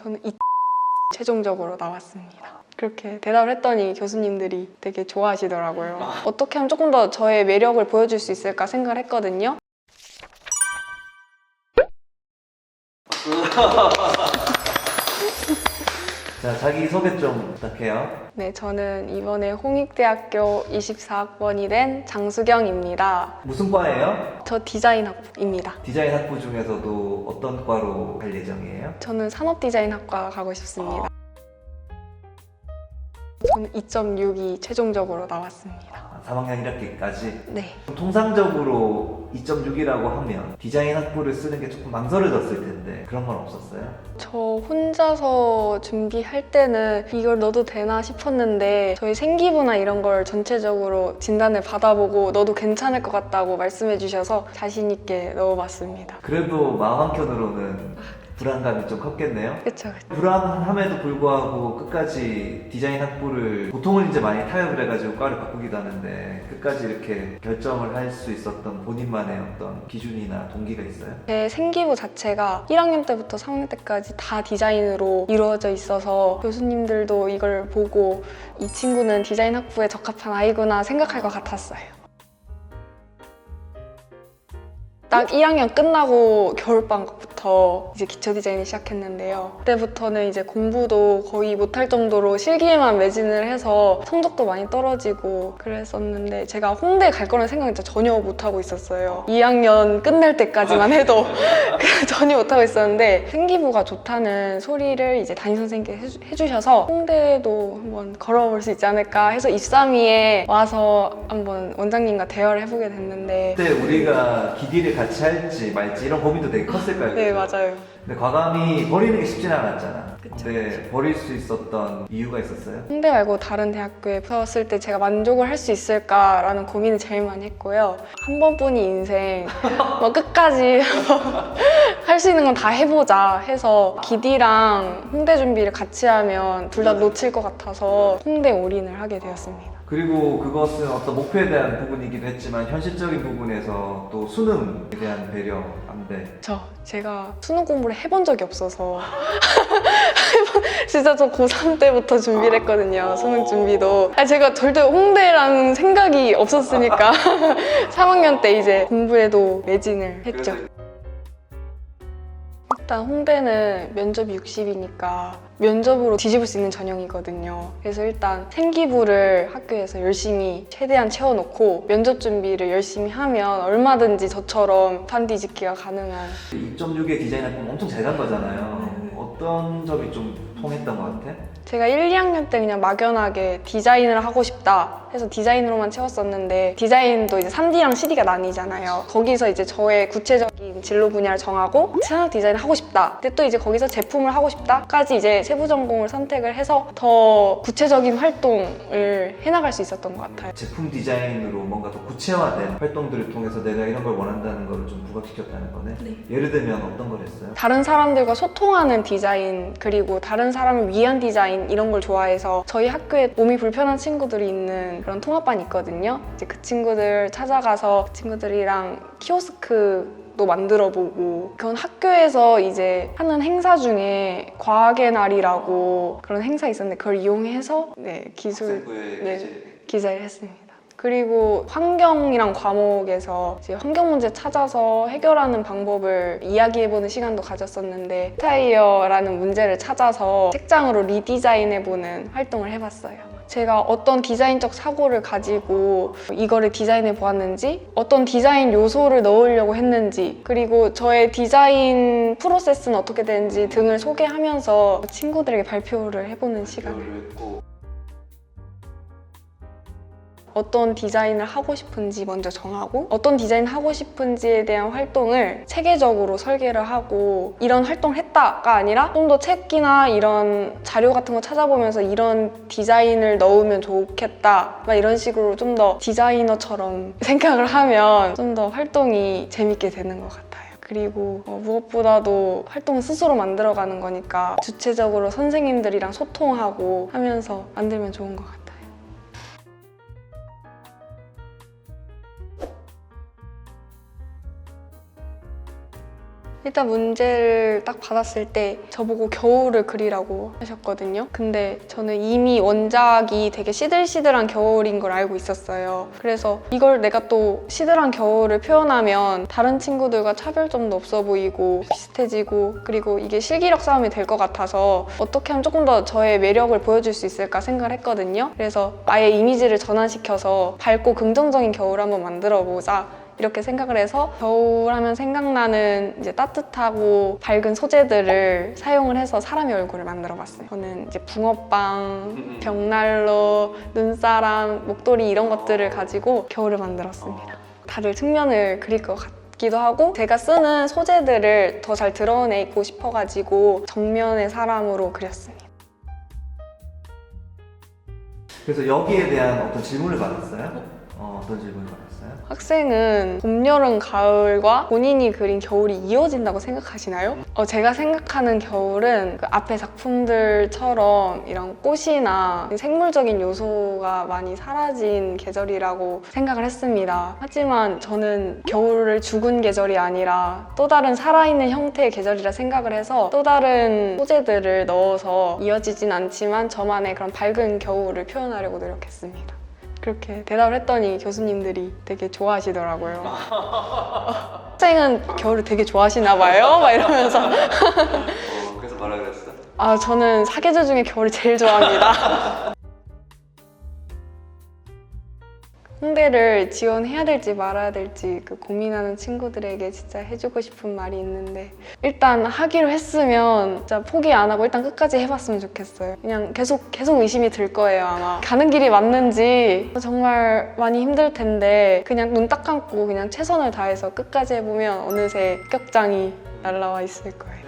저는 최종적으로 나왔습니다. 그렇게 대답을 했더니 교수님들이 되게 좋아하시더라고요. 어떻게 하면 조금 더 저의 매력을 보여줄 수 있을까 생각을 했거든요. 자, 자기소개 좀 부탁해요. 네, 저는 이번에 홍익대학교 24학번이 된 장수경입니다. 무슨 과예요? 저 디자인학부입니다. 디자인 학부 중에서도 어떤 과로 갈 예정이에요? 저는 산업디자인학과 가고 싶습니다. 저는 2.6이 최종적으로 나왔습니다. 3학년 1학기까지? 네. 통상적으로 2.6이라고 하면 디자인 학부를 쓰는 게 조금 망설여졌을 텐데 그런 건 없었어요? 저 혼자서 준비할 때는 이걸 넣어도 되나 싶었는데 저희 생기부나 이런 걸 전체적으로 진단을 받아보고 넣어도 괜찮을 것 같다고 말씀해 주셔서 자신 있게 넣어봤습니다. 그래도 마음 한켠으로는 불안감이 좀 컸겠네요? 그쵸. 불안함에도 불구하고 끝까지 디자인 학부를 보통은 이제 많이 타협을 해가지고 과를 바꾸기도 하는데 끝까지 이렇게 결정을 할 수 있었던 본인만의 어떤 기준이나 동기가 있어요? 제 생기부 자체가 1학년 때부터 3학년 때까지 다 디자인으로 이루어져 있어서 교수님들도 이걸 보고 이 친구는 디자인 학부에 적합한 아이구나 생각할 것 같았어요. 딱 1학년 끝나고 겨울방학부터 이제 기초 디자인을 시작했는데요. 그때부터는 이제 공부도 거의 못할 정도로 실기에만 매진을 해서 성적도 많이 떨어지고 그랬었는데 제가 홍대 갈 거라는 생각은 진짜 전혀 못하고 있었어요. 2학년 끝날 때까지만 해도 전혀 못하고 있었는데 생기부가 좋다는 소리를 이제 담임선생님께서 해주셔서 홍대도 한번 걸어볼 수 있지 않을까 해서 232에 와서 한번 원장님과 대화를 해보게 됐는데 그때 우리가 기디를 같이 할지 말지 이런 고민도 되게 컸을 거예요. 네, 맞아요. 근데 과감히 버리는 게 쉽지는 않았잖아. 그쵸, 근데 버릴 수 있었던 이유가 있었어요? 홍대 말고 다른 대학교에 붙었을 때 제가 만족을 할 수 있을까라는 고민을 제일 많이 했고요. 한 번뿐인 인생 뭐 끝까지 할 수 있는 건 다 해보자 해서 기디랑 홍대 준비를 같이 하면 둘 다 놓칠 것 같아서 홍대 올인을 하게 되었습니다. 그리고 그것은 어떤 목표에 대한 부분이기도 했지만 현실적인 부분에서 또 수능에 대한 배려, 안돼. 제가 수능 공부를 해본 적이 없어서 진짜 저 고3 때부터 준비를 했거든요. 수능 준비도. 제가 절대 홍대라는 생각이 없었으니까 3학년 때 이제 공부에도 매진을 했죠. 일단 홍대는 면접이 60이니까 면접으로 뒤집을 수 있는 전형이거든요. 그래서 일단 생기부를 학교에서 열심히 최대한 채워놓고 면접 준비를 열심히 하면 얼마든지 저처럼 판 뒤집기가 가능한 2.6의 디자인 학부는 엄청 잘 간 거잖아요. 어떤 점이 좀 통했던 것 같아? 제가 1, 2학년 때 그냥 막연하게 디자인을 하고 싶다 해서 디자인으로만 채웠었는데 디자인도 이제 3D랑 CD가 나뉘잖아요. 거기서 이제 저의 구체적인 진로 분야를 정하고 산업 디자인을 하고 싶다. 근데 또 이제 거기서 제품을 하고 싶다까지 이제 세부 전공을 선택을 해서 더 구체적인 활동을 해나갈 수 있었던 것 같아요. 제품 디자인으로 뭔가 더 구체화된 활동들을 통해서 내가 이런 걸 원한다는 걸 좀 부각시켰다는 거네? 네. 예를 들면 어떤 걸 했어요? 다른 사람들과 소통하는 디자인 그리고 다른 사람을 위한 디자인 이런 걸 좋아해서 저희 학교에 몸이 불편한 친구들이 있는 그런 통합반이 있거든요. 이제 그 친구들 찾아가서 그 친구들이랑 키오스크도 만들어보고 그건 학교에서 이제 하는 행사 중에 과학의 날이라고 그런 행사 있었는데 그걸 이용해서 기술 기자를 했습니다. 그리고 환경이랑 과목에서 이제 환경 문제 찾아서 해결하는 방법을 이야기해보는 시간도 가졌었는데 타이어라는 문제를 찾아서 책장으로 리디자인해보는 활동을 해봤어요. 제가 어떤 디자인적 사고를 가지고 이거를 디자인해 보았는지 어떤 디자인 요소를 넣으려고 했는지 그리고 저의 디자인 프로세스는 어떻게 되는지 등을 소개하면서 친구들에게 발표를 해보는 시간을 어떤 디자인을 하고 싶은지 먼저 정하고 어떤 디자인을 하고 싶은지에 대한 활동을 체계적으로 설계를 하고 이런 활동을 했다가 아니라 좀 더 책이나 이런 자료 같은 거 찾아보면서 이런 디자인을 넣으면 좋겠다 막 이런 식으로 좀 더 디자이너처럼 생각을 하면 좀 더 활동이 재밌게 되는 것 같아요. 그리고 무엇보다도 활동을 스스로 만들어가는 거니까 주체적으로 선생님들이랑 소통하고 하면서 만들면 좋은 것 같아요. 일단 문제를 딱 받았을 때 저보고 겨울을 그리라고 하셨거든요. 근데 저는 이미 원작이 되게 시들시들한 겨울인 걸 알고 있었어요. 그래서 이걸 내가 또 시들한 겨울을 표현하면 다른 친구들과 차별점도 없어 보이고 비슷해지고, 그리고 이게 실기력 싸움이 될 것 같아서 어떻게 하면 조금 더 저의 매력을 보여줄 수 있을까 생각을 했거든요. 그래서 아예 이미지를 전환시켜서 밝고 긍정적인 겨울을 한번 만들어 보자 이렇게 생각을 해서 겨울 하면 생각나는 이제 따뜻하고 밝은 소재들을 사용을 해서 사람의 얼굴을 만들어 봤어요. 저는 이제 붕어빵, 벽난로, 눈사람, 목도리 이런 것들을 가지고 겨울을 만들었습니다. 다들 측면을 그릴 것 같기도 하고, 제가 쓰는 소재들을 더 잘 드러내고 싶어가지고 정면의 사람으로 그렸습니다. 그래서 여기에 대한 어떤 질문을 받았어요? 어떤 질문을 받았어요? 학생은 봄, 여름, 가을과 본인이 그린 겨울이 이어진다고 생각하시나요? 제가 생각하는 겨울은 그 앞에 작품들처럼 이런 꽃이나 생물적인 요소가 많이 사라진 계절이라고 생각을 했습니다. 하지만 저는 겨울을 죽은 계절이 아니라 또 다른 살아있는 형태의 계절이라 생각을 해서 또 다른 소재들을 넣어서 이어지진 않지만 저만의 그런 밝은 겨울을 표현하려고 노력했습니다. 그렇게 대답을 했더니 교수님들이 되게 좋아하시더라고요. 학생은 겨울을 되게 좋아하시나 봐요? 막 이러면서. 그래서 뭐라 그랬어? 저는 사계절 중에 겨울을 제일 좋아합니다. 홍대를 지원해야 될지 말아야 될지 고민하는 친구들에게 진짜 해주고 싶은 말이 있는데, 일단 하기로 했으면 진짜 포기 안 하고 일단 끝까지 해봤으면 좋겠어요. 그냥 계속 의심이 들 거예요, 아마. 가는 길이 맞는지 정말 많이 힘들 텐데 그냥 눈 딱 감고 그냥 최선을 다해서 끝까지 해보면 어느새 합격장이 날라와 있을 거예요.